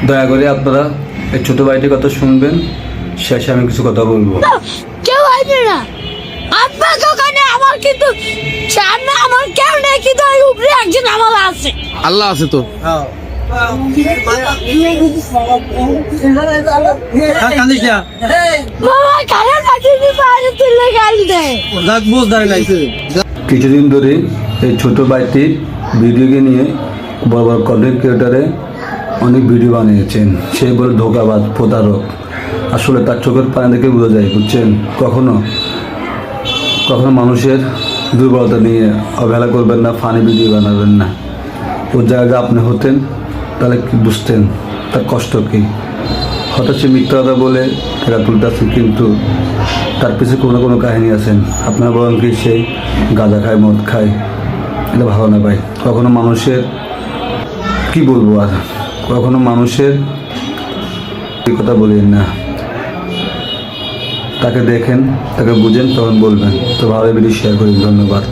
দয়া করে আপনারা এই ছোট ভাইটির কথা শুনবেন, শেষে আমি কিছু কথা বলবো। কেউ আসবে না আপনার দোকানে, আমার কিন্তু সামনে আমার কেউ নেই, কিন্তু ওই উপরে একজন আমার আছে। আল্লাহ আছে তো। বাবা কানে কাটিনি বাইরে তুলে গাল দেয়। কিছুদিন ধরে এই ছোট ভাইটির ভিডিওকে নিয়ে বড় বড় কন্টেন্ট ক্রিয়েটারে অনেক ভিডিও বানিয়েছেন। সে বলে ধোঁকাবাজ, প্রতারক। আসলে তার চোখের পানি দেখে বোঝা যায়, বুঝছেন। কখনো কখনো মানুষের দুর্বলতা নিয়ে অবহেলা করবেন না, ফানি ভিডিও বানাবেন না। ওর জায়গায় আপনি হতেন তাহলে কি বুঝতেন তার কষ্ট কী। হঠাৎ সে মিথ্যা কথা বলে টাকা তুলতেছেন, কিন্তু তার পিছনে কোনো না কোনো কাহিনী আছেন। আপনারা বলেন কি সেই গাঁজা খায়, মদ খায়, এটা ভালো না ভাই। কখনো মানুষের কি বলবো, আর কখনো মানুষের কথা বলেন না। তাকে দেখেন, তাকে বুঝেন, তখন বলবেন। তো ভালো ভিডিও শেয়ার করি। ধন্যবাদ।